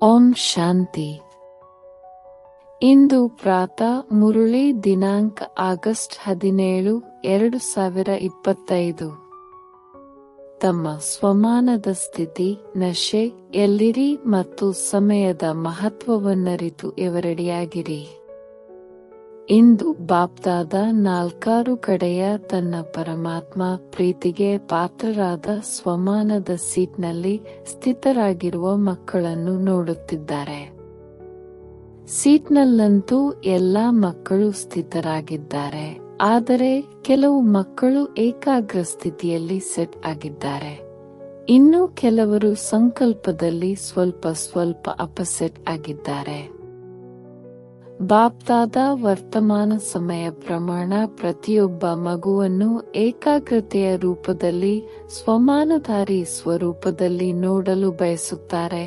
ಓಂ ಶಾಂತಿ. ಇಂದು ಪ್ರಾತಃ ಮುರಳಿ ದಿನಾಂಕ ಆಗಸ್ಟ್ 17, 2025. ತಮ್ಮ ಸ್ವಮಾನದ ಸ್ಥಿತಿ ನಶೆ ಎಲ್ಲಿರಿ ಮತ್ತು ಸಮಯದ ಮಹತ್ವವನ್ನರಿತು ಎವರೆಡಿಯಾಗಿರಿ. ಇಂದು ಬಾಪ್ದಾದ 4 ಕಡೆಯ ತನ್ನ ಪರಮಾತ್ಮ ಪ್ರೀತಿಗೆ ಪಾತ್ರರಾದ ಸ್ವಮಾನದ ಸೀಟ್ನಲ್ಲಿ ಸ್ಥಿತರಾಗಿರುವ ಮಕ್ಕಳನ್ನು ನೋಡುತ್ತಿದ್ದಾರೆ. ಸೀಟ್ನಲ್ಲಂತೂ ಎಲ್ಲಾ ಮಕ್ಕಳು ಸ್ಥಿತರಾಗಿದ್ದಾರೆ, ಆದರೆ ಕೆಲವು ಮಕ್ಕಳು ಏಕಾಗ್ರ ಸ್ಥಿತಿಯಲ್ಲಿ ಸೆಟ್ ಆಗಿದ್ದಾರೆ. ಇನ್ನು ಕೆಲವರು ಸಂಕಲ್ಪದಲ್ಲಿ ಸ್ವಲ್ಪ ಅಪಸೆಟ್ ಆಗಿದ್ದಾರೆ. ಬಾಪ್ದಾದ ವರ್ತಮಾನ ಸಮಯ ಪ್ರಮಾಣ ಪ್ರತಿಯೊಬ್ಬ ಮಗುವನ್ನು ಏಕಾಗ್ರತೆಯ ರೂಪದಲ್ಲಿ ಸ್ವಮಾನಧಾರಿ ಸ್ವರೂಪದಲ್ಲಿ ನೋಡಲು ಬಯಸುತ್ತಾರೆ.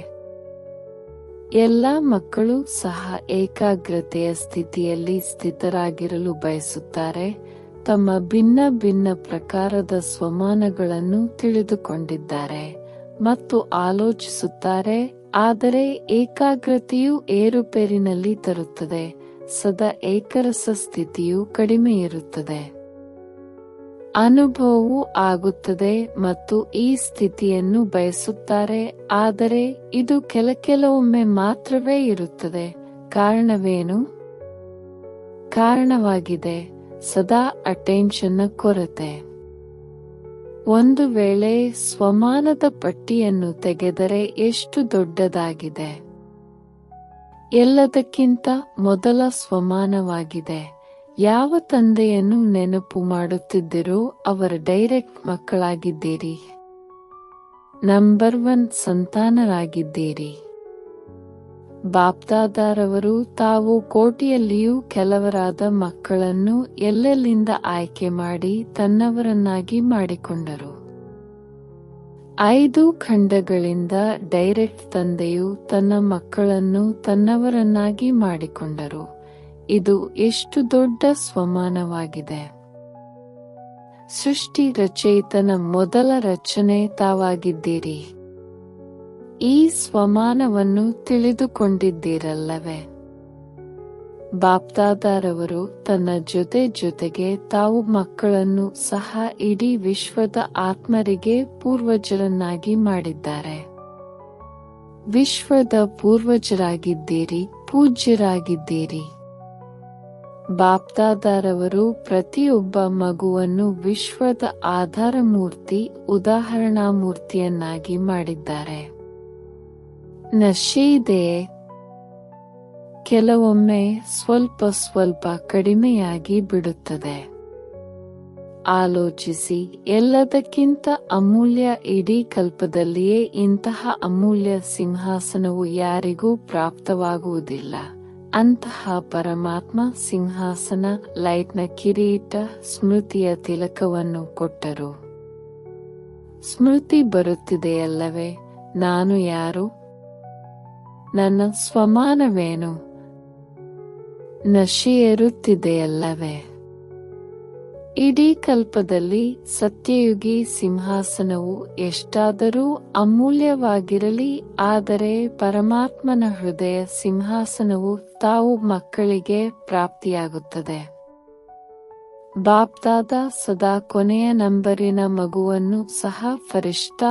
ಎಲ್ಲ ಮಕ್ಕಳು ಸಹ ಏಕಾಗ್ರತೆಯ ಸ್ಥಿತಿಯಲ್ಲಿ ಸ್ಥಿತರಾಗಿರಲು ಬಯಸುತ್ತಾರೆ. ತಮ್ಮ ಭಿನ್ನ ಪ್ರಕಾರದ ಸ್ವಮಾನಗಳನ್ನು ತಿಳಿದುಕೊಂಡಿದ್ದಾರೆ ಮತ್ತು ಆಲೋಚಿಸುತ್ತಾರೆ. ಆದರೆ ಏಕಾಗ್ರತೆಯು ಏರುಪೇರಿನಲ್ಲಿ ತರುತ್ತದೆ, ಸದಾ ಏಕರಸ ಸ್ಥಿತಿಯು ಕಡಿಮೆ ಇರುತ್ತದೆ. ಅನುಭವವೂ ಆಗುತ್ತದೆ ಮತ್ತು ಈ ಸ್ಥಿತಿಯನ್ನು ಬಯಸುತ್ತಾರೆ, ಆದರೆ ಇದು ಕೆಲವೊಮ್ಮೆ ಮಾತ್ರವೇ ಇರುತ್ತದೆ. ಕಾರಣವೇನು? ಕಾರಣವಾಗಿದೆ ಸದಾ ಅಟೆನ್ಷನ್ನ ಕೊರತೆ. ಒಂದು ವೇಳೆ ಸ್ವಮಾನದ ಪಟ್ಟಿಯನ್ನು ತೆಗೆದರೆ ಎಷ್ಟು ದೊಡ್ಡದಾಗಿದೆ. ಎಲ್ಲದಕ್ಕಿಂತ ಮೊದಲ ಸ್ವಮಾನವಾಗಿದೆ. ಯಾವ ತಂದೆಯನ್ನು ನೆನಪು ಮಾಡುತ್ತಿದ್ದೀರೋ ಅವರ ಡೈರೆಕ್ಟ್ ಮಕ್ಕಳಾಗಿದ್ದೀರಿ. ನಂಬರ್ 1 ಸಂತಾನರಾಗಿದ್ದೀರಿ. ಬಾಪ್ದಾದಾರವರು ತಾವು ಕೋಟಿಯಲ್ಲಿಯೂ ಕೆಲವರಾದ ಮಕ್ಕಳನ್ನು ಎಲ್ಲೆಲ್ಲಿಂದ ಆಯ್ಕೆ ಮಾಡಿ ತನ್ನವರನ್ನಾಗಿ ಮಾಡಿಕೊಂಡರು. 5 ಖಂಡಗಳಿಂದ ಡೈರೆಕ್ಟ್ ತಂದೆಯು ತನ್ನ ಮಕ್ಕಳನ್ನು ತನ್ನವರನ್ನಾಗಿ ಮಾಡಿಕೊಂಡರು. ಇದು ಎಷ್ಟು ದೊಡ್ಡ ಸ್ವಮಾನವಾಗಿದೆ. ಸೃಷ್ಟಿ ರಚಯಿತನ ಮೊದಲ ರಚನೆ ತಾವಾಗಿದ್ದೀರಿ. ಈ ಸ್ವಮಾನವನ್ನು ತಿಳಿದುಕೊಂಡಿದ್ದೀರಲ್ಲವೇ? ಬಾಪ್ದಾದಾರವರು ತನ್ನ ಜೊತೆಗೆ ತಾವು ಮಕ್ಕಳನ್ನು ಸಹ ಇಡೀ ವಿಶ್ವದ ಆತ್ಮರಿಗೆ ಪೂರ್ವಜರನ್ನಾಗಿ ಮಾಡಿದ್ದಾರೆ. ವಿಶ್ವದ ಪೂರ್ವಜರಾಗಿದ್ದೀರಿ, ಪೂಜ್ಯರಾಗಿದ್ದೀರಿ. ಬಾಪ್ದಾದಾರವರು ಪ್ರತಿಯೊಬ್ಬ ಮಗುವನ್ನು ವಿಶ್ವದ ಆಧಾರ ಮೂರ್ತಿ, ಉದಾಹರಣಾ ಮೂರ್ತಿಯನ್ನಾಗಿ ಮಾಡಿದ್ದಾರೆ. ನಶೆ ಇದೆಯೇ? ಕೆಲವೊಮ್ಮೆ ಸ್ವಲ್ಪ ಕಡಿಮೆಯಾಗಿ ಬಿಡುತ್ತದೆ. ಆಲೋಚಿಸಿ, ಎಲ್ಲದಕ್ಕಿಂತ ಅಮೂಲ್ಯ ಇಡೀ ಕಲ್ಪದಲ್ಲಿಯೇ ಇಂತಹ ಅಮೂಲ್ಯ ಸಿಂಹಾಸನವು ಯಾರಿಗೂ ಪ್ರಾಪ್ತವಾಗುವುದಿಲ್ಲ. ಅಂತಹ ಪರಮಾತ್ಮ ಸಿಂಹಾಸನ, ಲೈಟ್ನ ಕಿರೀಟ, ಸ್ಮೃತಿಯ ತಿಲಕವನ್ನು ಕೊಟ್ಟರು. ಸ್ಮೃತಿ ಬರುತ್ತಿದೆಯಲ್ಲವೇ? ನಾನು ಯಾರು? ನನ್ನ ಸ್ವಮಾನವೇನು? ನಶೆಯೇರುತ್ತಿದೆಯಲ್ಲವೇ? ಇಡೀ ಕಲ್ಪದಲ್ಲಿ ಸತ್ಯಯುಗಿ ಸಿಂಹಾಸನವು ಎಷ್ಟಾದರೂ ಅಮೂಲ್ಯವಾಗಿರಲಿ, ಆದರೆ ಪರಮಾತ್ಮನ ಹೃದಯ ಸಿಂಹಾಸನವು ತಾವು ಮಕ್ಕಳಿಗೆ ಪ್ರಾಪ್ತಿಯಾಗುತ್ತದೆ. ಬಾಪ್ದಾದ ಸದಾ ಕೊನೆಯ ನಂಬರಿನ ಮಗುವನ್ನು ಸಹ ಫರಿಷ್ಠಾ,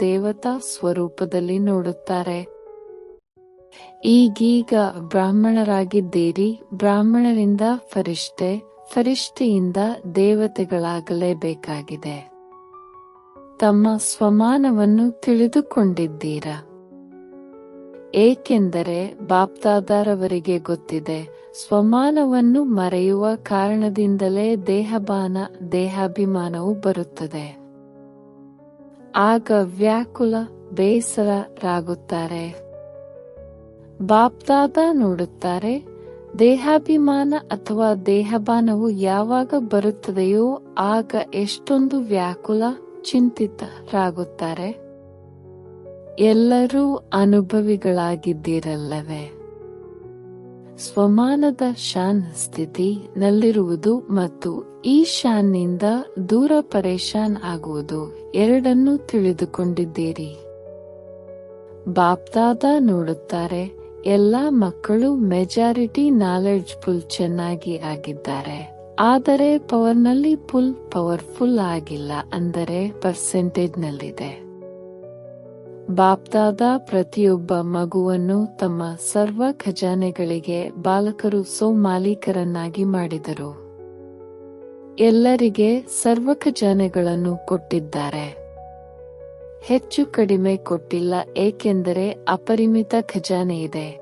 ದೇವತಾ ಸ್ವರೂಪದಲ್ಲಿ ನೋಡುತ್ತಾರೆ. ಈಗೀಗ ಬ್ರಾಹ್ಮಣರಾಗಿದ್ದೀರಿ. ಬ್ರಾಹ್ಮಣರಿಂದ ಫರಿಷ್ಠೆಯಿಂದ ದೇವತೆಗಳಾಗಲೇಬೇಕಾಗಿದೆ. ತಮ್ಮ ಸ್ವಮಾನವನ್ನು ತಿಳಿದುಕೊಂಡಿದ್ದೀರಾ? ಏಕೆಂದರೆ ಬಾಪ್ದಾದಾರವರಿಗೆ ಗೊತ್ತಿದೆ, ಸ್ವಮಾನವನ್ನು ಮರೆಯುವ ಕಾರಣದಿಂದಲೇ ದೇಹಾಭಿಮಾನವು ಬರುತ್ತದೆ. ಆಗ ವ್ಯಾಕುಲ, ಬೇಸರರಾಗುತ್ತಾರೆ. ಬಾಪ್ದಾದ ನೋಡುತ್ತಾರೆ, ದೇಹಾಭಿಮಾನ ಅಥವಾ ದೇಹಭಾನವು ಯಾವಾಗ ಬರುತ್ತದೆಯೋ ಆಗ ಎಷ್ಟೊಂದು ವ್ಯಾಕುಲ, ಚಿಂತಿತರಾಗುತ್ತಾರೆ. ಎಲ್ಲರೂ ಅನುಭವಿಗಳಾಗಿದ್ದೀರಲ್ಲವೇ? ಸ್ವಮಾನದ ಶಾನ್ ಸ್ಥಿತಿ ನಲ್ಲಿರುವುದು ಮತ್ತು ಈ ಶಾನ್ನಿಂದ ದೂರ ಪರೇಶಾನ್ ಆಗುವುದು ಎರಡನ್ನೂ ತಿಳಿದುಕೊಂಡಿದ್ದೀರಿ. ಬಾಪ್ದಾದ ನೋಡುತ್ತಾರೆ, ಎಲ್ಲಾ ಮಕ್ಕಳು ಮೆಜಾರಿಟಿ ನಾಲೆಡ್ಜ್ಫುಲ್ ಚೆನ್ನಾಗಿ ಆಗಿದ್ದಾರೆ, ಆದರೆ ಪವರ್ನಲ್ಲಿ ಪವರ್ಫುಲ್ ಆಗಿಲ್ಲ, ಅಂದರೆ ಪರ್ಸೆಂಟೇಜ್ನಲ್ಲಿದೆ. ಬಾಪ್ದಾದ ಪ್ರತಿಯೊಬ್ಬ ಮಗುವನ್ನು ತಮ್ಮ ಸರ್ವ ಖಜಾನೆಗಳಿಗೆ ಬಾಲಕರು ಮಾಲೀಕರನ್ನಾಗಿ ಮಾಡಿದರು. ಎಲ್ಲರಿಗೆ ಸರ್ವ ಖಜಾನೆಗಳನ್ನು ಕೊಟ್ಟಿದ್ದಾರೆ. ಹೆಚ್ಚು ಕಡಿಮೆ ಕೊಟ್ಟಿಲ್ಲ, ಏಕೆಂದರೆ ಅಪರಿಮಿತ ಖಜಾನೆ ಇದೆ,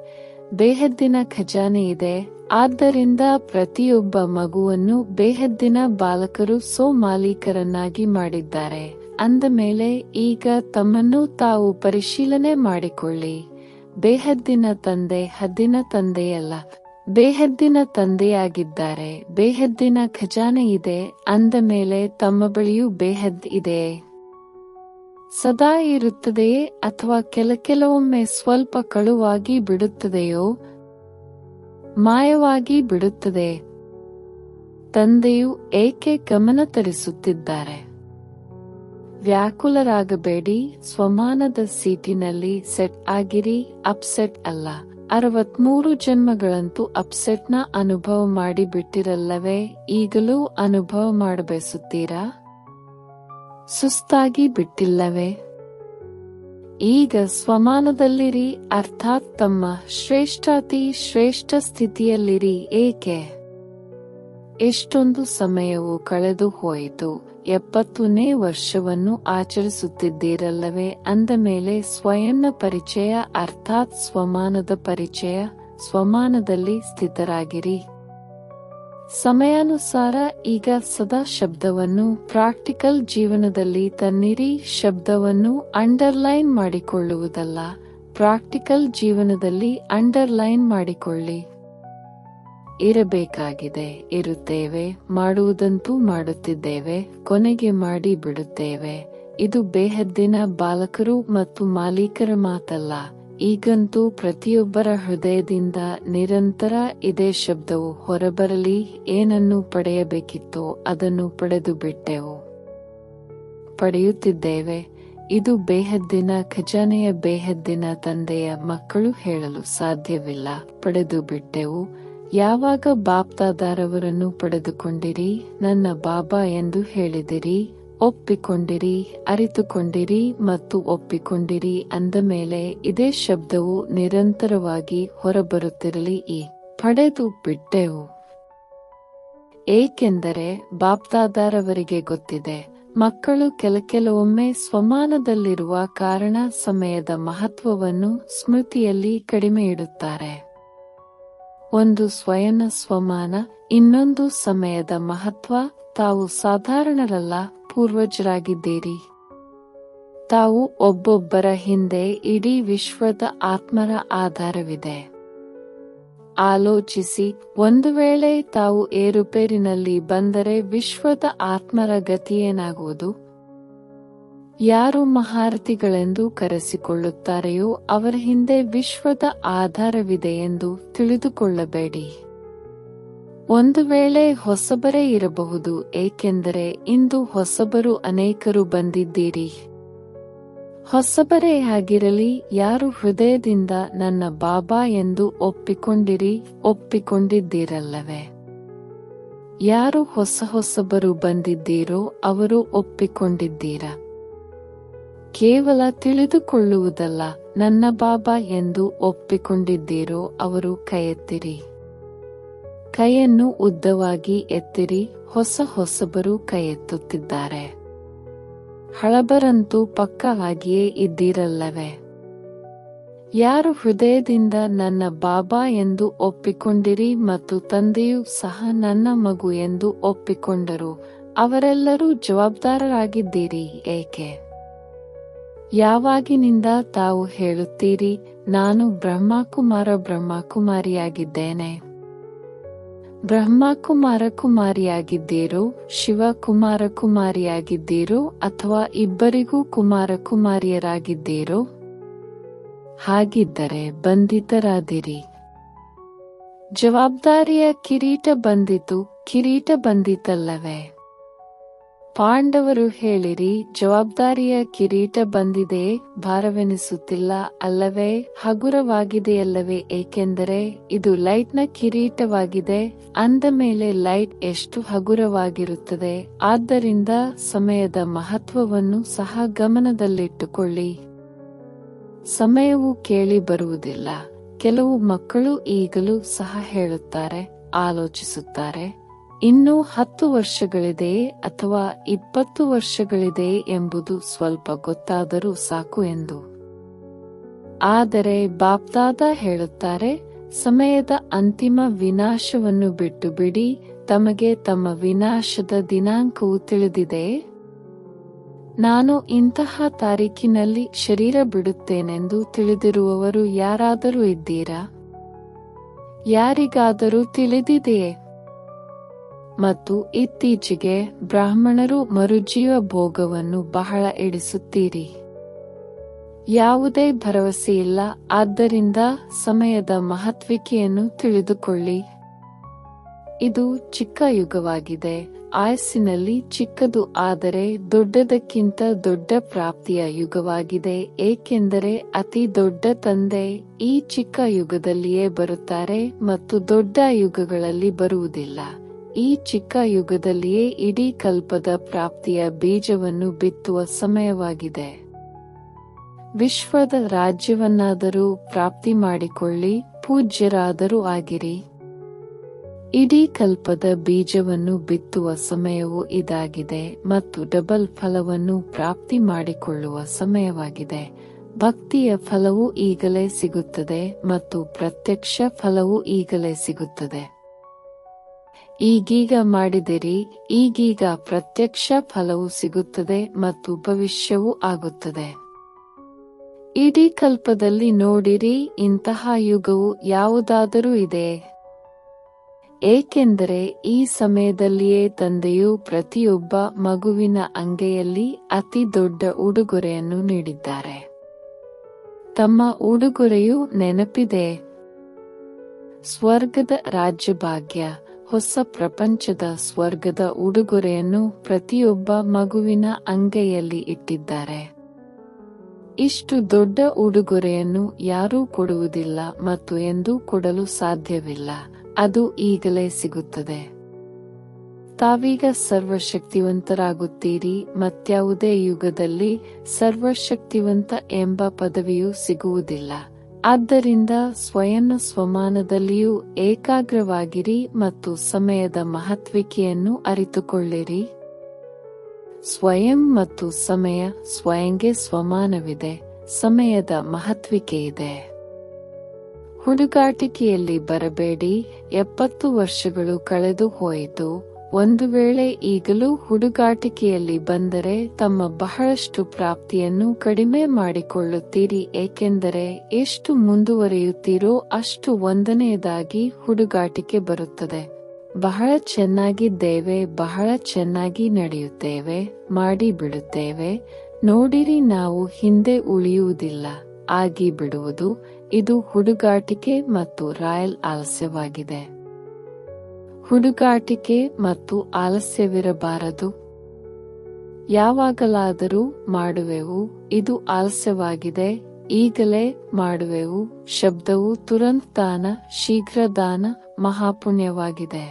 ಬೇಹದ್ದಿನ ಖಜಾನೆ ಇದೆ. ಆದ್ದರಿಂದ ಪ್ರತಿಯೊಬ್ಬ ಮಗುವನ್ನು ಬೇಹದ್ದಿನ ಬಾಲಕರು ಮಾಲೀಕರನ್ನಾಗಿ ಮಾಡಿದ್ದಾರೆ. ಅಂದ ಮೇಲೆ ಈಗ ತಮ್ಮನ್ನು ತಾವು ಪರಿಶೀಲನೆ ಮಾಡಿಕೊಳ್ಳಿ. ಬೇಹದ್ದಿನ ತಂದೆ ಹದ್ದಿನ ತಂದೆಯಲ್ಲ, ಬೇಹದ್ದಿನ ತಂದೆಯಾಗಿದ್ದಾರೆ. ಬೇಹದ್ದಿನ ಖಜಾನೆ ಇದೆ, ಅಂದ ಮೇಲೆ ತಮ್ಮ ಬಳಿಯೂ ಬೇಹದ್ ಇದೆ. ಸದಾ ಇರುತ್ತದೆಯೇ ಅಥವಾ ಕೆಲವೊಮ್ಮೆ ಸ್ವಲ್ಪ ಕಳುವಾಗಿ ಬಿಡುತ್ತದೆಯೋ, ಮಾಯವಾಗಿ ಬಿಡುತ್ತದೆ? ತಂದೆಯು ಏಕೆ ಗಮನ ತರಿಸುತ್ತಿದ್ದಾರೆ? ವ್ಯಾಕುಲರಾಗಬೇಡಿ, ಸ್ವಮಾನದ ಸೀಟಿನಲ್ಲಿ ಸೆಟ್ ಆಗಿರಿ, ಅಪ್ಸೆಟ್ ಅಲ್ಲ. 63 ಜನ್ಮಗಳಂತೂ ಅಪ್ಸೆಟ್ನ ಅನುಭವ ಮಾಡಿ ಬಿಟ್ಟಿರಲ್ಲವೇ? ಈಗಲೂ ಅನುಭವ ಮಾಡಬಯಸುತ್ತೀರಾ? ಸುಸ್ತಾಗಿ ಬಿಟ್ಟಿಲ್ಲವೇ? ಈಗ ಸ್ವಮಾನದಲ್ಲಿರಿ, ಅರ್ಥಾತ್ ತಮ್ಮ ಶ್ರೇಷ್ಠ ಸ್ಥಿತಿಯಲ್ಲಿರಿ. ಏಕೆ? ಎಷ್ಟೊಂದು ಸಮಯವು ಕಳೆದು ಹೋಯಿತು, 70ನೇ ವರ್ಷವನ್ನು ಆಚರಿಸುತ್ತಿದ್ದೀರಲ್ಲವೇ? ಅಂದ ಮೇಲೆ ಸ್ವಯಂನ ಪರಿಚಯ ಅರ್ಥಾತ್ ಸ್ವಮಾನದ ಪರಿಚಯ, ಸ್ವಮಾನದಲ್ಲಿ ಸ್ಥಿತರಾಗಿರಿ. ಸಮಯಾನುಸಾರ ಈಗ ಸದಾ ಶಬ್ದವನ್ನು ಪ್ರಾಕ್ಟಿಕಲ್ ಜೀವನದಲ್ಲಿ ತನ್ನಿರಿ. ಶಬ್ದವನ್ನು ಅಂಡರ್ಲೈನ್ ಮಾಡಿಕೊಳ್ಳುವುದಲ್ಲ, ಪ್ರಾಕ್ಟಿಕಲ್ ಜೀವನದಲ್ಲಿ ಅಂಡರ್ಲೈನ್ ಮಾಡಿಕೊಳ್ಳಿ. ಇರಬೇಕಾಗಿದೆ, ಇರುತ್ತೇವೆ, ಮಾಡುವುದಂತೂ ಮಾಡುತ್ತಿದ್ದೇವೆ, ಕೊನೆಗೆ ಮಾಡಿ ಬಿಡುತ್ತೇವೆ. ಇದು ಬೇಹದ್ದಿನ ಬಾಲಕರು ಮತ್ತು ಮಾಲೀಕರ ಮಾತಲ್ಲ. ಈಗಂತೂ ಪ್ರತಿಯೊಬ್ಬರ ಹೃದಯದಿಂದ ನಿರಂತರ ಇದೇ ಶಬ್ದವು ಹೊರಬರಲಿ. ಏನನ್ನು ಪಡೆಯಬೇಕಿತ್ತೋ ಅದನ್ನು ಪಡೆದು ಬಿಟ್ಟೆವು, ಪಡೆಯುತ್ತಿದ್ದೇವೆ. ಇದು ಬೇಹದ್ದಿನ ಖಜಾನೆಯ ಬೇಹದ್ದಿನ ತಂದೆಯ ಮಕ್ಕಳು ಹೇಳಲು ಸಾಧ್ಯವಿಲ್ಲ, ಪಡೆದು ಬಿಟ್ಟೆವು. ಯಾವಾಗ ಬಾಪ್ದಾದಾರವರನ್ನು ಪಡೆದುಕೊಂಡಿರಿ, ನನ್ನ ಬಾಬಾ ಎಂದು ಹೇಳಿದಿರಿ, ಒಪ್ಪಿಕೊಂಡಿರಿ, ಅರಿತುಕೊಂಡಿರಿ ಮತ್ತು ಒಪ್ಪಿಕೊಂಡಿರಿ, ಅಂದ ಮೇಲೆ ಇದೇ ಶಬ್ದವು ನಿರಂತರವಾಗಿ ಹೊರಬರುತ್ತಿರಲಿ. ಈ ಪಡೆದು ಬಿಟ್ಟೆವು. ಏಕೆಂದರೆ ಬಾಪ್ದಾದಾರವರಿಗೆ ಗೊತ್ತಿದೆ, ಮಕ್ಕಳು ಕೆಲವೊಮ್ಮೆ ಸ್ವಮಾನದಲ್ಲಿರುವ ಕಾರಣ ಸಮಯದ ಮಹತ್ವವನ್ನು ಸ್ಮೃತಿಯಲ್ಲಿ ಕಡಿಮೆ ಇಡುತ್ತಾರೆ. ಒಂದು ಸ್ವಯಂನ ಸ್ವಮಾನ, ಇನ್ನೊಂದು ಸಮಯದ ಮಹತ್ವ. ತಾವು ಸಾಧಾರಣರಲ್ಲ, ಪೂರ್ವಜರಾಗಿದ್ದೀರಿ. ತಾವು ಒಬ್ಬೊಬ್ಬರ ಹಿಂದೆ ಇಡೀ ವಿಶ್ವದ ಆತ್ಮರ ಆಧಾರವಿದೆ. ಆಲೋಚಿಸಿ, ಒಂದು ವೇಳೆ ತಾವು ಏರುಪೇರಿನಲ್ಲಿ ಬಂದರೆ ವಿಶ್ವದ ಆತ್ಮರ ಗತಿಯೇನಾಗುವುದು? ಯಾರು ಮಹಾರಥಿಗಳೆಂದು ಕರೆಸಿಕೊಳ್ಳುತ್ತಾರೆಯೋ ಅವರ ಹಿಂದೆ ವಿಶ್ವದ ಆಧಾರವಿದೆ ಎಂದು ತಿಳಿದುಕೊಳ್ಳಬೇಡಿ. ಒಂದು ವೇಳೆ ಹೊಸಬರೇ ಇರಬಹುದು, ಏಕೆಂದರೆ ಇಂದು ಹೊಸಬರು ಅನೇಕರು ಬಂದಿದ್ದೀರಿ. ಹೊಸಬರೇ ಆಗಿರಲಿ, ಯಾರು ಹೃದಯದಿಂದ ನನ್ನ ಬಾಬಾ ಎಂದು ಒಪ್ಪಿಕೊಂಡಿದ್ದೀರಲ್ಲವೇ? ಯಾರು ಹೊಸಬರು ಬಂದಿದ್ದೀರೋ ಅವರು ಒಪ್ಪಿಕೊಂಡಿದ್ದೀರಾ? ಕೇವಲ ತಿಳಿದುಕೊಳ್ಳುವುದಲ್ಲ, ನನ್ನ ಬಾಬಾ ಎಂದು ಒಪ್ಪಿಕೊಂಡಿದ್ದೀರೋ ಅವರು ಕೈಯೆತ್ತಿರಿ. ಕೈಯನ್ನು ಉದ್ದವಾಗಿ ಎತ್ತಿರಿ. ಹೊಸಬರು ಕೈಯೆತ್ತುತ್ತಿದ್ದಾರೆ. ಹಳಬರಂತೂ ಪಕ್ಕವಾಗಿಯೇ ಇದ್ದೀರಲ್ಲವೇ? ಯಾರು ಹೃದಯದಿಂದ ನನ್ನ ಬಾಬಾ ಎಂದು ಒಪ್ಪಿಕೊಂಡಿರಿ ಮತ್ತು ತಂದೆಯೂ ಸಹ ನನ್ನ ಮಗು ಎಂದು ಒಪ್ಪಿಕೊಂಡರು, ಅವರೆಲ್ಲರೂ ಜವಾಬ್ದಾರರಾಗಿದ್ದೀರಿ. ಏಕೆ? ಯಾವಾಗಿನಿಂದ ತಾವು ಹೇಳುತ್ತೀರಿ, ನಾನು ಬ್ರಹ್ಮಕುಮಾರಿಯಾಗಿದ್ದೇನೆ? ಕುಮಾರಿಯಾಗಿದ್ದೀರೋ, ಶಿವ ಕುಮಾರಿಯಾಗಿದ್ದೀರೋ, ಅಥವಾ ಇಬ್ಬರಿಗೂ ಕುಮಾರಿಯರಾಗಿದ್ದೀರೋ? ಹಾಗಿದ್ದರೆ ಬಂಧಿತರಾದಿರಿ. ಜವಾಬ್ದಾರಿಯ ಕಿರೀಟ ಬಂದಿತಲ್ಲವೇ? ಪಾಂಡವರು ಹೇಳಿರಿ, ಜವಾಬ್ದಾರಿಯ ಕಿರೀಟ ಬಂದಿದೆ, ಭಾರವೆನಿಸುತ್ತಿಲ್ಲ ಅಲ್ಲವೇ, ಹಗುರವಾಗಿದೆಯಲ್ಲವೇ, ಏಕೆಂದರೆ ಇದು ಲೈಟ್ನ ಕಿರೀಟವಾಗಿದೆ. ಅಂದ ಮೇಲೆ ಲೈಟ್ ಎಷ್ಟು ಹಗುರವಾಗಿರುತ್ತದೆ. ಆದ್ದರಿಂದ ಸಮಯದ ಮಹತ್ವವನ್ನು ಸಹ ಗಮನದಲ್ಲಿಟ್ಟುಕೊಳ್ಳಿ. ಸಮಯವು ಕೇಳಿ ಬರುವುದಿಲ್ಲ. ಕೆಲವು ಮಕ್ಕಳು ಈಗಲೂ ಸಹ ಹೇಳುತ್ತಾರೆ, ಆಲೋಚಿಸುತ್ತಾರೆ, ಇನ್ನೂ 10 ವರ್ಷಗಳಿದೆಯೇ ಅಥವಾ 20 ವರ್ಷಗಳಿದೆಯೇ ಎಂಬುದು ಸ್ವಲ್ಪ ಗೊತ್ತಾದರೂ ಸಾಕು ಎಂದು. ಆದರೆ ಬಾಪ್ದಾದ ಹೇಳುತ್ತಾರೆ, ಸಮಯದ ಅಂತಿಮ ವಿನಾಶವನ್ನು ಬಿಟ್ಟು ಬಿಡಿ. ತಮಗೆ ತಮ್ಮ ವಿನಾಶದ ದಿನಾಂಕವು ತಿಳಿದಿದೆ. ನಾನು ಇಂತಹ ತಾರೀಖಿನಲ್ಲಿ ಶರೀರ ಬಿಡುತ್ತೇನೆಂದು ತಿಳಿದಿರುವವರು ಯಾರಾದರೂ ಇದ್ದೀರಾ? ಯಾರಿಗಾದರೂ ತಿಳಿದಿದೆಯೇ? ಮತ್ತು ಇತ್ತೀಚೆಗೆ ಬ್ರಾಹ್ಮಣರು ಮರುಜೀವ ಭೋಗವನ್ನು ಬಹಳ ಇಡಿಸುತ್ತೀರಿ. ಯಾವುದೇ ಭರವಸೆಯಿಲ್ಲ. ಆದ್ದರಿಂದ ಸಮಯದ ಮಹತ್ವಿಕೆಯನ್ನು ತಿಳಿದುಕೊಳ್ಳಿ. ಇದು ಚಿಕ್ಕ ಯುಗವಾಗಿದೆ. ಆಯಸ್ಸಿನಲ್ಲಿ ಚಿಕ್ಕದು, ಆದರೆ ದೊಡ್ಡದಕ್ಕಿಂತ ದೊಡ್ಡ ಪ್ರಾಪ್ತಿಯ ಯುಗವಾಗಿದೆ. ಏಕೆಂದರೆ ಅತಿ ದೊಡ್ಡ ತಂದೆ ಈ ಚಿಕ್ಕ ಯುಗದಲ್ಲಿಯೇ ಬರುತ್ತಾರೆ ಮತ್ತು ದೊಡ್ಡ ಯುಗಗಳಲ್ಲಿ ಬರುವುದಿಲ್ಲ. ಈ ಚಿಕ್ಕ ಯುಗದಲ್ಲಿಯೇ ಇಡೀ ಕಲ್ಪದ ಪ್ರಾಪ್ತಿಯ ಬೀಜವನ್ನು ಬಿತ್ತುವ ಸಮಯವಾಗಿದೆ. ವಿಶ್ವದ ರಾಜ್ಯವನ್ನಾದರೂ ಪ್ರಾಪ್ತಿ ಮಾಡಿಕೊಳ್ಳಿ, ಪೂಜ್ಯರಾದರೂ ಆಗಿರಿ. ಇಡೀ ಕಲ್ಪದ ಬೀಜವನ್ನು ಬಿತ್ತುವ ಸಮಯವು ಇದಾಗಿದೆ ಮತ್ತು ಡಬಲ್ ಫಲವನ್ನು ಪ್ರಾಪ್ತಿ ಮಾಡಿಕೊಳ್ಳುವ ಸಮಯವಾಗಿದೆ. ಭಕ್ತಿಯ ಫಲವು ಈಗಲೇ ಸಿಗುತ್ತದೆ ಮತ್ತು ಪ್ರತ್ಯಕ್ಷ ಫಲವು ಈಗಲೇ ಸಿಗುತ್ತದೆ. ಈಗೀಗ ಮಾಡಿದಿರಿ, ಈಗೀಗ ಪ್ರತ್ಯಕ್ಷ ಫಲವು ಸಿಗುತ್ತದೆ ಮತ್ತು ಭವಿಷ್ಯವೂ ಆಗುತ್ತದೆ. ಇಡೀ ಕಲ್ಪದಲ್ಲಿ ನೋಡಿರಿ, ಇಂತಹ ಯುಗವು ಯಾವುದಾದರೂ ಇದೆ. ಏಕೆಂದರೆ ಈ ಸಮಯದಲ್ಲಿಯೇ ತಂದೆಯು ಪ್ರತಿಯೊಬ್ಬ ಮಗುವಿನ ಅಂಗೈಯಲ್ಲಿ ಅತಿ ದೊಡ್ಡ ಉಡುಗೊರೆಯನ್ನು ನೀಡಿದ್ದಾರೆ. ತಮ್ಮ ಉಡುಗೊರೆಯು ನೆನಪಿದೆ. ಸ್ವರ್ಗದ ರಾಜ್ಯಭಾಗ್ಯ, ಹೊಸ ಪ್ರಪಂಚದ ಸ್ವರ್ಗದ ಉಡುಗೊರೆಯನ್ನು ಪ್ರತಿಯೊಬ್ಬ ಮಗುವಿನ ಅಂಗೈಯಲ್ಲಿ ಇಟ್ಟಿದ್ದಾರೆ. ಇಷ್ಟು ದೊಡ್ಡ ಉಡುಗೊರೆಯನ್ನು ಯಾರೂ ಕೊಡುವುದಿಲ್ಲ ಮತ್ತು ಎಂದೂ ಕೊಡಲು ಸಾಧ್ಯವಿಲ್ಲ. ಅದು ಈಗಲೇ ಸಿಗುತ್ತದೆ. ತಾವೀಗ ಸರ್ವಶಕ್ತಿವಂತರಾಗುತ್ತೀರಿ. ಮತ್ಯಾವುದೇ ಯುಗದಲ್ಲಿ ಸರ್ವಶಕ್ತಿವಂತ ಎಂಬ ಪದವಿಯೂ ಸಿಗುವುದಿಲ್ಲ. ಆದ್ದರಿಂದ ಸ್ವಯಂ ಸ್ವಮಾನದಲ್ಲಿಯೂ ಏಕಾಗ್ರವಾಗಿರಿ ಮತ್ತು ಸಮಯದ ಮಹತ್ವಿಕೆಯನ್ನು ಅರಿತುಕೊಳ್ಳಿರಿ. ಸ್ವಯಂ ಮತ್ತು ಸಮಯ ಸ್ವಯಂಗೆ ಸ್ವಮಾನವಿದೆ. ಸಮಯದ ಮಹತ್ವಿಕೆಯಿದೆ. ಹುಡುಗಾಟಿಕೆಯಲ್ಲಿ ಬರಬೇಡಿ. 70 ವರ್ಷಗಳು ಕಳೆದು ಹೋಯಿತು. ಒಂದು ವೇಳೆ ಈಗಲೂ ಹುಡುಗಾಟಿಕೆಯಲ್ಲಿ ಬಂದರೆ ತಮ್ಮ ಬಹಳಷ್ಟು ಪ್ರಾಪ್ತಿಯನ್ನು ಕಡಿಮೆ ಮಾಡಿಕೊಳ್ಳುತ್ತೀರಿ. ಏಕೆಂದರೆ ಎಷ್ಟು ಮುಂದುವರಿಯುತ್ತೀರೋ ಅಷ್ಟು ಒಂದನೆಯದಾಗಿ ಹುಡುಗಾಟಿಕೆ ಬರುತ್ತದೆ. ಬಹಳ ಚೆನ್ನಾಗಿದ್ದೇವೆ, ಬಹಳ ಚೆನ್ನಾಗಿ ನಡೆಯುತ್ತೇವೆ, ಮಾಡಿ ಬಿಡುತ್ತೇವೆ. ನೋಡಿರಿ, ನಾವು ಹಿಂದೆ ಉಳಿಯುವುದಿಲ್ಲ, ಆಗಿ ಬಿಡುವುದು. ಇದು ಹುಡುಗಾಟಿಕೆ ಮತ್ತು ರಾಯಲ್ ಆಲಸ್ಯವಾಗಿದೆ. ಹುಡುಗಾಟಿಕೆ ಮತ್ತು ಆಲಸ್ಯವಿರಬಾರದು. ಯಾವಾಗಲಾದರೂ ಮಾಡುವೆವು, ಇದು ಆಲಸ್ಯವಾಗಿದೆ. ಈಗಲೇ ಮಾಡುವೆವು. ಶಬ್ದವು ತುರಂತ್ ದಾನ, ಶೀಘ್ರ ದಾನ, ಮಹಾಪುಣ್ಯವಾಗಿದೆ.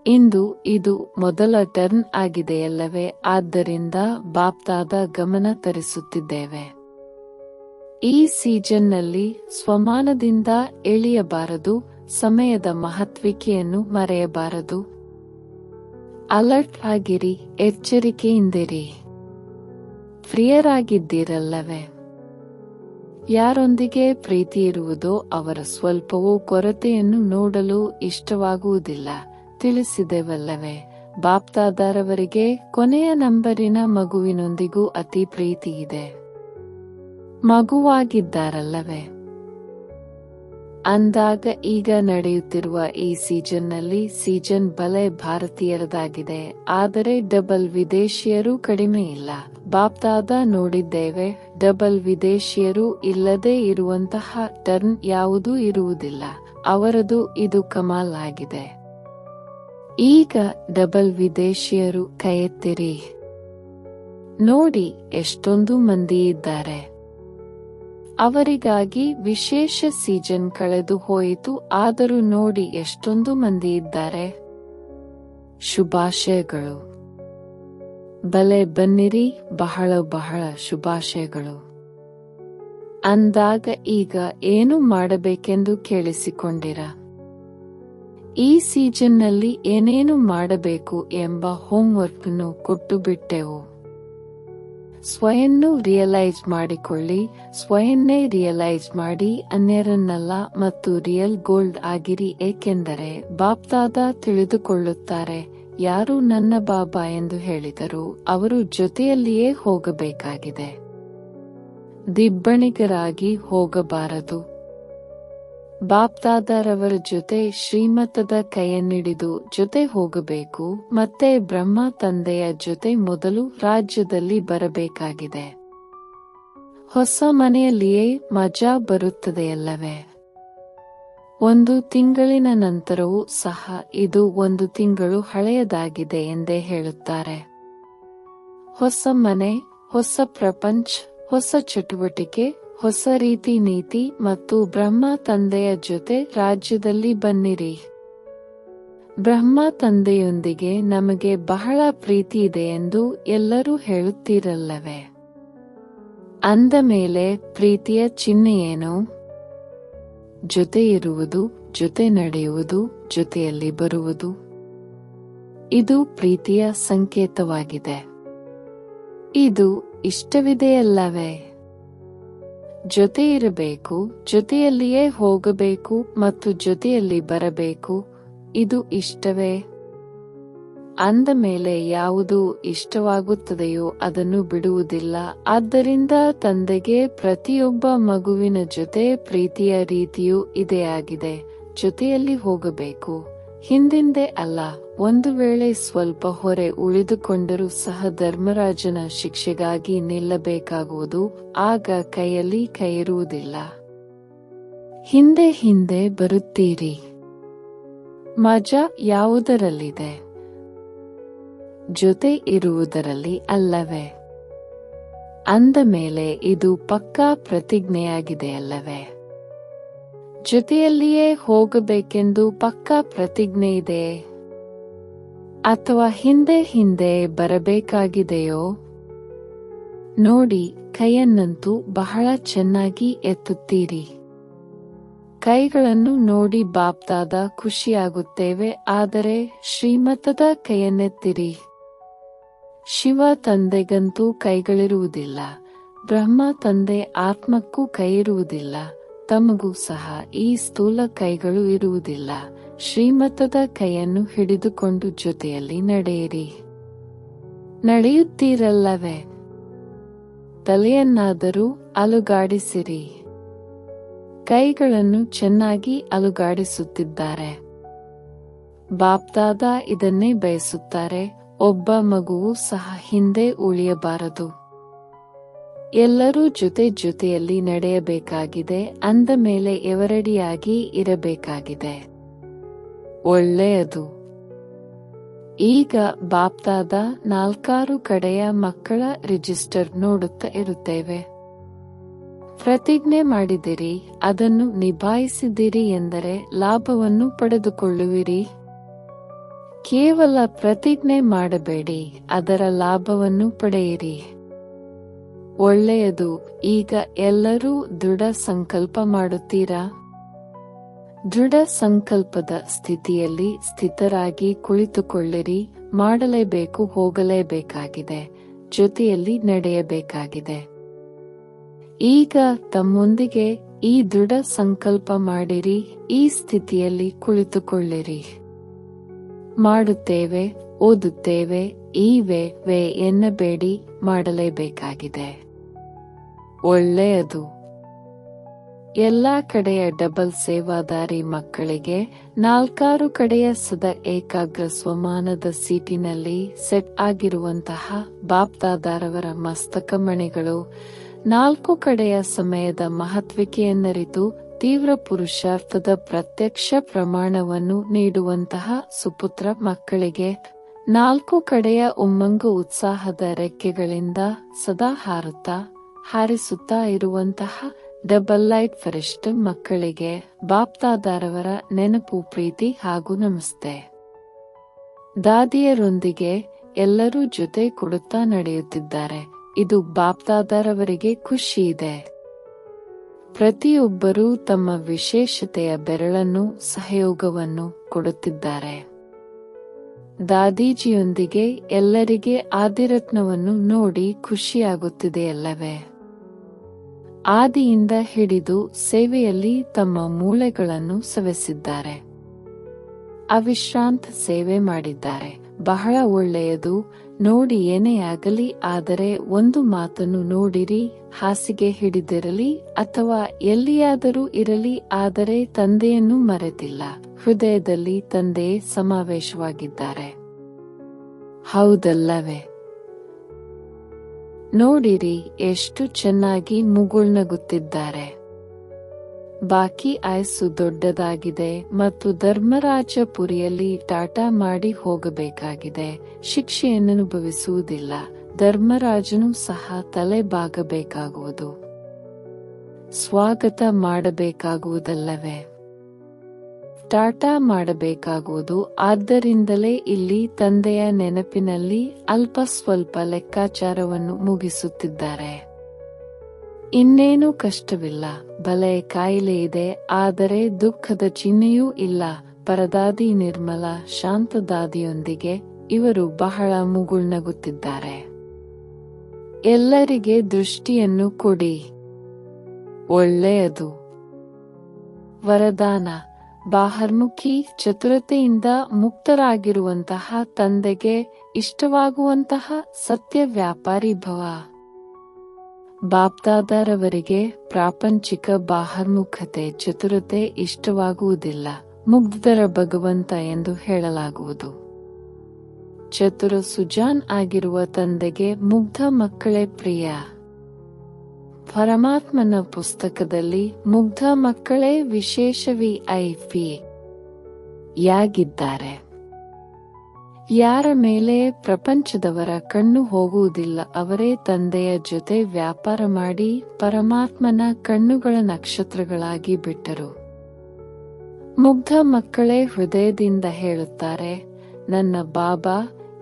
ಇಂದು ಇದು ಮೊದಲ ಟರ್ನ್ ಆಗಿದೆಯಲ್ಲವೇ? ಆದ್ದರಿಂದ ಬಾಪ್ದಾದ ಗಮನ ತರಿಸುತ್ತಿದ್ದೇವೆ. ಈ ಸೀಸನ್ನಲ್ಲಿ ಸ್ವಮಾನದಿಂದ ಎಳೆಯಬಾರದು. ಸಮಯದ ಮಹತ್ವಿಕೆಯನ್ನು ಮರೆಯಬಾರದು. ಅಲರ್ಟ್ ಆಗಿರಿ, ಎಚ್ಚರಿಕೆಯಿಂದಿರಿ. ಪ್ರಿಯರಾಗಿದ್ದೀರಲ್ಲವೇ? ಯಾರೊಂದಿಗೆ ಪ್ರೀತಿ ಇರುವುದೋ ಅವರ ಸ್ವಲ್ಪವೂ ಕೊರತೆಯನ್ನು ನೋಡಲು ಇಷ್ಟವಾಗುವುದಿಲ್ಲ. ತಿಳಿಸಿದೆವಲ್ಲವೇ? ಬಾಪ್ದಾದರವರಿಗೆ ಕೊನೆಯ ನಂಬರಿನ ಮಗುವಿನೊಂದಿಗೂ ಅತಿ ಪ್ರೀತಿ ಇದೆ. ಮಗುವಾಗಿದ್ದಾರಲ್ಲವೇ? ಅಂದಾಗ ಈಗ ನಡೆಯುತ್ತಿರುವ ಈ ಸೀಸನ್ನಲ್ಲಿ ಸೀಸನ್ ಬಲೆ ಭಾರತೀಯರದಾಗಿದೆ. ಆದರೆ ಡಬಲ್ ವಿದೇಶಿಯರು ಕಡಿಮೆ ಇಲ್ಲ. ಬಾಪ್ದಾದ ನೋಡಿದ್ದೇವೆ, ಡಬಲ್ ವಿದೇಶಿಯರು ಇಲ್ಲದೆ ಇರುವಂತಹ ಟರ್ನ್ ಯಾವುದೂ ಇರುವುದಿಲ್ಲ. ಅವರದು ಇದು ಕಮಾಲ್ ಆಗಿದೆ. ಈಗ ಡಬಲ್ ವಿದೇಶಿಯರು ಕೈ ಎತ್ತಿರಿ. ನೋಡಿ ಎಷ್ಟೊಂದು ಮಂದಿ ಇದ್ದಾರೆ. ಅವರಿಗಾಗಿ ವಿಶೇಷ ಸೀಸನ್ ಕಳೆದು ಹೋಯಿತು, ಆದರೂ ನೋಡಿ ಎಷ್ಟೊಂದು ಮಂದಿ ಇದ್ದಾರೆ. ಶುಭಾಶಯಗಳು. ಬಲೆ ಬನ್ನಿರಿ, ಬಹಳ ಬಹಳ ಶುಭಾಶಯಗಳು. ಅಂದಾಗ ಈಗ ಏನು ಮಾಡಬೇಕೆಂದು ಕೇಳಿಸಿಕೊಂಡಿರ. ಈ ಸೀಸನ್ನಲ್ಲಿ ಏನೇನು ಮಾಡಬೇಕು ಎಂಬ ಹೋಂವರ್ಕ್ನ್ನು ಕೊಟ್ಟು ಬಿಟ್ಟೆವು. ಸ್ವಯಂನು ರಿಯಲೈಸ್ ಮಾಡಿಕೊಳ್ಳಿ, ಸ್ವಯನ್ನೇ ರಿಯಲೈಸ್ ಮಾಡಿ, ಅನ್ಯರನ್ನಲ್ಲ, ಮತ್ತು ರಿಯಲ್ ಗೋಲ್ಡ್ ಆಗಿರಿ. ಏಕೆಂದರೆ ಬಾಪ್ದಾದ ತಿಳಿದುಕೊಳ್ಳುತ್ತಾರೆ, ಯಾರು ನನ್ನ ಬಾಬಾ ಎಂದು ಹೇಳಿದರು ಅವರು ಜೊತೆಯಲ್ಲಿಯೇ ಹೋಗಬೇಕಾಗಿದೆ, ದಿಬ್ಬಣಿಗರಾಗಿ ಹೋಗಬಾರದು. ಬಾಪ್ದಾದರವರ ಜೊತೆ ಶ್ರೀಮತದ ಕೈಯನ್ನಿಡಿದು ಜೊತೆ ಹೋಗಬೇಕು. ಮತ್ತೆ ಬ್ರಹ್ಮ ತಂದೆಯ ಜೊತೆ ಮೊದಲು ರಾಜ್ಯದಲ್ಲಿ ಬರಬೇಕಾಗಿದೆ. ಹೊಸ ಮನೆಯಲ್ಲಿಯೇ ಮಜಾ ಬರುತ್ತದೆಯಲ್ಲವೇ? 1 ತಿಂಗಳಿನ ನಂತರವೂ ಸಹ ಇದು 1 ತಿಂಗಳು ಹಳೆಯದಾಗಿದೆ ಎಂದೇ ಹೇಳುತ್ತಾರೆ. ಹೊಸ ಮನೆ, ಹೊಸ ಪ್ರಪಂಚ, ಹೊಸ ಚಟುವಟಿಕೆ, ಹೊಸ ರೀತಿ ನೀತಿ ಮತ್ತು ಬ್ರಹ್ಮ ತಂದೆಯ ಜೊತೆ ರಾಜ್ಯದಲ್ಲಿ ಬನ್ನಿರಿ. ಬ್ರಹ್ಮ ತಂದೆಯೊಂದಿಗೆ ನಮಗೆ ಬಹಳ ಪ್ರೀತಿ ಇದೆ ಎಂದು ಎಲ್ಲರೂ ಹೇಳುತ್ತೀರಲ್ಲವೇ? ಅಂದ ಮೇಲೆ ಪ್ರೀತಿಯ ಚಿಹ್ನೆಯೇನು? ಜೊತೆ ಇರುವುದು, ಜೊತೆ ನಡೆಯುವುದು, ಜೊತೆಯಲ್ಲಿ ಬರುವುದು. ಇದು ಪ್ರೀತಿಯ ಸಂಕೇತವಾಗಿದೆ. ಇದು ಇಷ್ಟವಿದೆಯಲ್ಲವೇ? ಜೊತೆ ಇರಬೇಕು, ಜೊತೆಯಲ್ಲಿಯೇ ಹೋಗಬೇಕು ಮತ್ತು ಜೊತೆಯಲ್ಲಿ ಬರಬೇಕು. ಇದು ಇಷ್ಟವೇ? ಅಂದ ಮೇಲೆ ಯಾವುದು ಇಷ್ಟವಾಗುತ್ತದೆಯೋ ಅದನ್ನು ಬಿಡುವುದಿಲ್ಲ. ಆದ್ದರಿಂದ ತಂದೆಗೆ ಪ್ರತಿಯೊಬ್ಬ ಮಗುವಿನ ಜೊತೆ ಪ್ರೀತಿಯ ರೀತಿಯೂ ಇದೇ ಆಗಿದೆ. ಜೊತೆಯಲ್ಲಿ ಹೋಗಬೇಕು, ಹಿಂದಿಂದೆ ಅಲ್ಲ. ಒಂದು ವೇಳೆ ಸ್ವಲ್ಪ ಹೊರೆ ಉಳಿದುಕೊಂಡರೂ ಸಹ ಧರ್ಮರಾಜನ ಶಿಕ್ಷೆಗಾಗಿ ನಿಲ್ಲಬೇಕಾಗುವುದು. ಆಗ ಕೈಯಲ್ಲಿ ಕೈ ಇರುವುದಿಲ್ಲ. ಹಿಂದೆ ಹಿಂದೆ ಬರುತ್ತೀರಿ. ಮಜಾ ಯಾವುದರಲ್ಲಿದೆ? ಜೊತೆ ಇರುವುದರಲ್ಲಿ ಅಲ್ಲವೇ? ಅಂದ ಮೇಲೆ ಇದು ಪಕ್ಕಾ ಪ್ರತಿಜ್ಞೆಯಾಗಿದೆಯಲ್ಲವೇ? ಜೊತೆಯಲ್ಲಿಯೇ ಹೋಗಬೇಕೆಂದು ಪಕ್ಕಾ ಪ್ರತಿಜ್ಞೆ ಇದೆ? ಅಥವಾ ಹಿಂದೆ ಹಿಂದೆ ಬರಬೇಕಾಗಿದೆಯೋ? ನೋಡಿ, ಕೈಯನ್ನಂತೂ ಬಹಳ ಚೆನ್ನಾಗಿ ಎತ್ತುತ್ತೀರಿ. ಕೈಗಳನ್ನು ನೋಡಿ ಬಾಪ್ದಾದ ಖುಷಿಯಾಗುತ್ತೇವೆ. ಆದರೆ ಶ್ರೀಮತದ ಕೈಯನ್ನೆತ್ತಿರಿ. ಶಿವ ತಂದೆಗಂತೂ ಕೈಗಳಿರುವುದಿಲ್ಲ, ಬ್ರಹ್ಮ ತಂದೆ ಆತ್ಮಕ್ಕೂ ಕೈ ಇರುವುದಿಲ್ಲ, ತಮಗೂ ಸಹ ಈ ಸ್ಥೂಲ ಕೈಗಳು ಇರುವುದಿಲ್ಲ. ಶ್ರೀಮತದ ಕೈಯನ್ನು ಹಿಡಿದುಕೊಂಡು ಜೊತೆಯಲ್ಲಿ ನಡೆಯಿರಿ. ನಡೆಯುತ್ತೀರಲ್ಲವೇ? ತಲೆಯನ್ನಾದರೂ ಅಲುಗಾಡಿಸಿರಿ. ಕೈಗಳನ್ನು ಚೆನ್ನಾಗಿ ಅಲುಗಾಡಿಸುತ್ತಿದ್ದಾರೆ. ಬಾಪ್ದಾದ ಇದನ್ನೇ ಬಯಸುತ್ತಾರೆ. ಒಬ್ಬ ಮಗುವು ಸಹ ಹಿಂದೆ ಉಳಿಯಬಾರದು. ಎಲ್ಲರೂ ಜೊತೆ ಜೊತೆಯಲ್ಲಿ ನಡೆಯಬೇಕಾಗಿದೆ. ಅಂದ ಮೇಲೆ ಎವರಡಿಯಾಗಿ ಇರಬೇಕಾಗಿದೆ. ಒಳ್ಳೆಯದು. ಈಗ ಬಾಪ್ದಾದ 4 ಕಡೆಯ ಮಕ್ಕಳ ರಿಜಿಸ್ಟರ್ ನೋಡುತ್ತಾ ಇರುತ್ತೇವೆ. ಪ್ರತಿಜ್ಞೆ ಮಾಡಿದಿರಿ, ಅದನ್ನು ನಿಭಾಯಿಸಿದಿರಿ ಎಂದರೆ ಲಾಭವನ್ನು ಪಡೆದುಕೊಳ್ಳುವಿರಿ. ಕೇವಲ ಪ್ರತಿಜ್ಞೆ ಮಾಡಬೇಡಿ, ಅದರ ಲಾಭವನ್ನು ಪಡೆಯಿರಿ. ಒಳ್ಳೆಯದು. ಈಗ ಎಲ್ಲರೂ ದೃಢ ಸಂಕಲ್ಪ ಮಾಡುತ್ತೀರಾ? ದೃಢ ಸಂಕಲ್ಪದ ಸ್ಥಿತಿಯಲ್ಲಿ ಸ್ಥಿತರಾಗಿ ಕುಳಿತುಕೊಳ್ಳಿರಿ. ಮಾಡಲೇಬೇಕು, ಹೋಗಲೇಬೇಕಾಗಿದೆ, ಜೊತೆಯಲ್ಲಿ ನಡೆಯಬೇಕಾಗಿದೆ. ಈಗ ತಮ್ಮೊಂದಿಗೆ ಈ ದೃಢ ಸಂಕಲ್ಪ ಮಾಡಿರಿ. ಈ ಸ್ಥಿತಿಯಲ್ಲಿ ಕುಳಿತುಕೊಳ್ಳಿರಿ. ಮಾಡುತ್ತೇವೆ, ಓದುತ್ತೇವೆ, ವೇ ಎನ್ನಬೇಡಿ, ಮಾಡಲೇಬೇಕಾಗಿದೆ. ಒಳ್ಳೆಯದು. ಎಲ್ಲಾ ಕಡೆಯ ಡಬಲ್ ಸೇವಾದಾರಿ ಮಕ್ಕಳಿಗೆ 4 ಕಡೆಯ ಸದಾ ಏಕಾಗ್ರ ಸ್ವಮಾನದ ಸೀಟಿನಲ್ಲಿ ಸೆಟ್ ಆಗಿರುವಂತಹ ಬಾಪ್ದಾದಾರವರ ಮಸ್ತಕ ಮಣಿಗಳು 4 ಕಡೆಯ ಸಮಯದ ಮಹತ್ವಿಕೆಯನ್ನರಿತು ತೀವ್ರ ಪುರುಷಾರ್ಥದ ಪ್ರತ್ಯಕ್ಷ ಪ್ರಮಾಣವನ್ನು ನೀಡುವಂತಹ ಸುಪುತ್ರ ಮಕ್ಕಳಿಗೆ 4 ಕಡೆಯ ಉಮ್ಮಂಗು ಉತ್ಸಾಹದ ರೆಕ್ಕೆಗಳಿಂದ ಸದಾ ಹಾರಿಸುತ್ತಾ ಇರುವಂತಹ ಡಬಲ್ ಲೈಟ್ ಫರಿಷ್ಠ ಮಕ್ಕಳಿಗೆ ಬಾಪ್ದಾದಾರವರ ನೆನಪು, ಪ್ರೀತಿ ಹಾಗೂ ನಮಸ್ತೆ. ದಾದಿಯರೊಂದಿಗೆ ಎಲ್ಲರೂ ಜೊತೆ ಕೊಡುತ್ತಾ ನಡೆಯುತ್ತಿದ್ದಾರೆ. ಇದು ಬಾಪ್ದಾದಾರವರಿಗೆ ಖುಷಿ ಇದೆ. ಪ್ರತಿಯೊಬ್ಬರೂ ತಮ್ಮ ವಿಶೇಷತೆಯ ಬೆರಳನ್ನು, ಸಹಯೋಗವನ್ನು ಕೊಡುತ್ತಿದ್ದಾರೆ. ದಾದೀಜಿಯೊಂದಿಗೆ ಎಲ್ಲರಿಗೆ ಆದಿರತ್ನವನ್ನು ನೋಡಿ ಖುಷಿಯಾಗುತ್ತಿದೆಯಲ್ಲವೇ? ಆದಿಯಿಂದ ಹಿಡಿದು ಸೇವೆಯಲ್ಲಿ ತಮ್ಮ ಮೂಳೆಗಳನ್ನು ಸವೆಸಿದ್ದಾರೆ. ಅವಿಶ್ರಾಂತ ಸೇವೆ ಮಾಡಿದ್ದಾರೆ. ಬಹಳ ಒಳ್ಳೆಯದು. ನೋಡಿ, ಏನೇ ಆಗಲಿ, ಆದರೆ ಒಂದು ಮಾತನ್ನು ನೋಡಿರಿ, ಹಾಸಿಗೆ ಹಿಡಿದಿರಲಿ ಅಥವಾ ಎಲ್ಲಿಯಾದರೂ ಇರಲಿ, ಆದರೆ ತಂದೆಯನ್ನು ಮರೆತಿಲ್ಲ. ಹೃದಯದಲ್ಲಿ ತಂದೆ ಸಮಾವೇಶವಾಗಿದ್ದಾರೆ. ಹೌದಲ್ಲವೇ? ನೋಡಿರಿ ಎಷ್ಟು ಚೆನ್ನಾಗಿ ಮುಗುಳ್ನಗುತ್ತಿದ್ದಾರೆ. ಬಾಕಿ ಆಯಸ್ಸು ದೊಡ್ಡದಾಗಿದೆ ಮತ್ತು ಧರ್ಮರಾಜಪುರಿಯಲ್ಲಿ ಟಾಟಾ ಮಾಡಿ ಹೋಗಬೇಕಾಗಿದೆ. ಶಿಕ್ಷೆಯನ್ನನುಭವಿಸುವುದಿಲ್ಲ. ಧರ್ಮರಾಜನು ಸಹ ತಲೆ ಬಾಗಬೇಕಾಗುವುದು. ಸ್ವಾಗತ ಮಾಡಬೇಕಾಗುವುದಲ್ಲವೇ? ಟಾಟಾ ಮಾಡಬೇಕಾಗುವುದು. ಆದ್ದರಿಂದಲೇ ಇಲ್ಲಿ ತಂದೆಯ ನೆನಪಿನಲ್ಲಿ ಅಲ್ಪ ಸ್ವಲ್ಪ ಲೆಕ್ಕಾಚಾರವನ್ನು ಮುಗಿಸುತ್ತಿದ್ದಾರೆ. ಇನ್ನೇನು ಕಷ್ಟವಿಲ್ಲ. ಬಲೆ ಕಾಯಿಲೆ ಇದೆ, ಆದರೆ ದುಃಖದ ಚಿಹ್ನೆಯೂ ಇಲ್ಲ. ಪರದಾದಿ ನಿರ್ಮಲ ಶಾಂತದಾದಿಯೊಂದಿಗೆ ಇವರು ಬಹಳ ಮುಗುಳ್ನಗುತ್ತಿದ್ದಾರೆ. ಎಲ್ಲರಿಗೆ ದೃಷ್ಟಿಯನ್ನು ಕೊಡಿ. ಒಳ್ಳೆಯದು. ವರದಾನ: ಬಾಹರ್ಮುಖಿ ಚತುರತೆಯಿಂದ ಮುಕ್ತರಾಗಿರುವಂತಹ ತಂದೆಗೆ ಇಷ್ಟವಾಗುವಂತಹ ಸತ್ಯ ವ್ಯಾಪಾರಿ ಭವ. ಬಾಪ್ದಾದಾರವರಿಗೆ ಪ್ರಾಪಂಚಿಕ ಬಾಹರ್ಮುಖತೆ, ಚತುರತೆ ಇಷ್ಟವಾಗುವುದಿಲ್ಲ. ಮುಗ್ಧರ ಭಗವಂತ ಎಂದು ಹೇಳಲಾಗುವುದು. ಚತುರ ಸುಜಾನ್ ಆಗಿರುವ ತಂದೆಗೆ ಮುಗ್ಧ ಮಕ್ಕಳೇ ಪ್ರಿಯ. ಪರಮಾತ್ಮನ ಪುಸ್ತಕದಲ್ಲಿ ಮುಗ್ಧ ಮಕ್ಕಳೇ ವಿಶೇಷ VIP ಯಾಗಿದ್ದಾರೆ. ಯಾರ ಮೇಲೆ ಪ್ರಪಂಚದವರ ಕಣ್ಣು ಹೋಗುವುದಿಲ್ಲ, ಅವರೇ ತಂದೆಯ ಜೊತೆ ವ್ಯಾಪಾರ ಮಾಡಿ ಪರಮಾತ್ಮನ ಕಣ್ಣುಗಳ ನಕ್ಷತ್ರಗಳಾಗಿ ಬಿಟ್ಟರು. ಮುಗ್ಧ ಮಕ್ಕಳೇ ಹೃದಯದಿಂದ ಹೇಳುತ್ತಾರೆ, ನನ್ನ ಬಾಬಾ,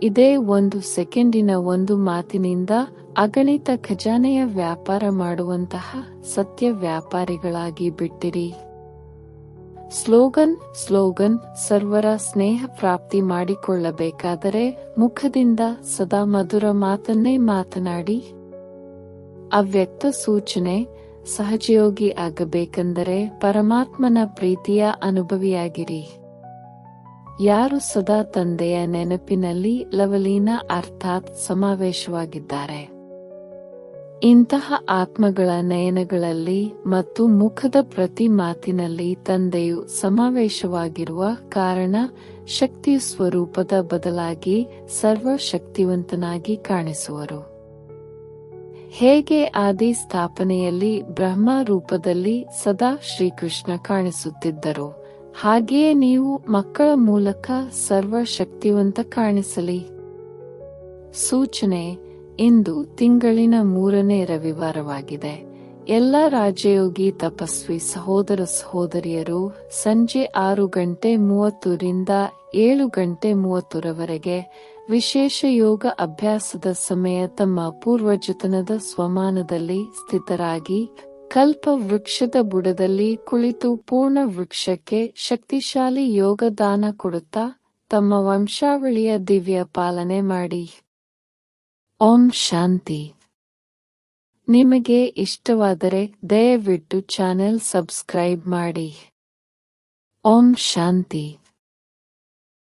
ಇದೇ 1 ಸೆಕೆಂಡಿನ ಒಂದು ಮಾತಿನಿಂದ ಅಗಣಿತ ಖಜಾನೆಯ ವ್ಯಾಪಾರ ಮಾಡುವಂತಹ ಸತ್ಯ ವ್ಯಾಪಾರಿಗಳಾಗಿ ಬಿಟ್ಟಿರಿ. ಸ್ಲೋಗನ್: ಸರ್ವರ ಸ್ನೇಹ ಪ್ರಾಪ್ತಿ ಮಾಡಿಕೊಳ್ಳಬೇಕಾದರೆ ಮುಖದಿಂದ ಸದಾ ಮಧುರ ಮಾತನ್ನೇ ಮಾತನಾಡಿ. ಅವ್ಯಕ್ತ ಸೂಚನೆ: ಸಹಜಯೋಗಿ ಆಗಬೇಕೆಂದರೆ ಪರಮಾತ್ಮನ ಪ್ರೀತಿಯ ಅನುಭವಿಯಾಗಿರಿ. ಯಾರು ಸದಾ ತಂದೆಯ ನೆನಪಿನಲ್ಲಿ ಲವಲೀನ ಅರ್ಥಾತ್ ಸಮಾವೇಶವಾಗಿದ್ದಾರೆ, ಇಂತಹ ಆತ್ಮಗಳ ನಯನಗಳಲ್ಲಿ ಮತ್ತು ಮುಖದ ಪ್ರತಿ ಮಾತಿನಲ್ಲಿ ತಂದೆಯು ಸಮಾವೇಶವಾಗಿರುವ ಕಾರಣ ಶಕ್ತಿಯು ಸ್ವರೂಪದ ಬದಲಾಗಿ ಸರ್ವಶಕ್ತಿವಂತನಾಗಿ ಕಾಣಿಸುವರು. ಹೇಗೆ ಆದಿ ಸ್ಥಾಪನೆಯಲ್ಲಿ ಬ್ರಹ್ಮ ರೂಪದಲ್ಲಿ ಸದಾ ಶ್ರೀಕೃಷ್ಣ ಕಾಣಿಸುತ್ತಿದ್ದರು, ಹಾಗೆಯೇ ನೀವು ಮಕ್ಕಳ ಮೂಲಕ ಸರ್ವಶಕ್ತಿವಂತ ಕಾಣಿಸಲಿ. ಸೂಚನೆ: ಇಂದು ತಿಂಗಳಿನ 3ನೇ ರವಿವಾರವಾಗಿದೆ. ಎಲ್ಲ ರಾಜಯೋಗಿ ತಪಸ್ವಿ ಸಹೋದರ ಸಹೋದರಿಯರು ಸಂಜೆ 6:30 ರಿಂದ 7:30 ವಿಶೇಷ ಯೋಗ ಅಭ್ಯಾಸದ ಸಮಯ ತಮ್ಮ ಪೂರ್ವಜತನದ ಸ್ವಮಾನದಲ್ಲಿ ಸ್ಥಿತರಾಗಿ ಕಲ್ಪ ವೃಕ್ಷದ ಬುಡದಲ್ಲಿ ಕುಳಿತು ಪೂರ್ಣ ವೃಕ್ಷಕ್ಕೆ ಶಕ್ತಿಶಾಲಿ ಯೋಗ ದಾನ ಕೊಡುತ್ತಾ ತಮ್ಮ ವಂಶಾವಳಿಯ ದಿವ್ಯ ಪಾಲನೆ ಮಾಡಿ. ಓಂ ಶಾಂತಿ. ನಿಮಗೆ ಇಷ್ಟವಾದರೆ ದಯವಿಟ್ಟು ಚಾನೆಲ್ ಸಬ್ಸ್ಕ್ರೈಬ್ ಮಾಡಿ. ಓಂ ಶಾಂತಿ.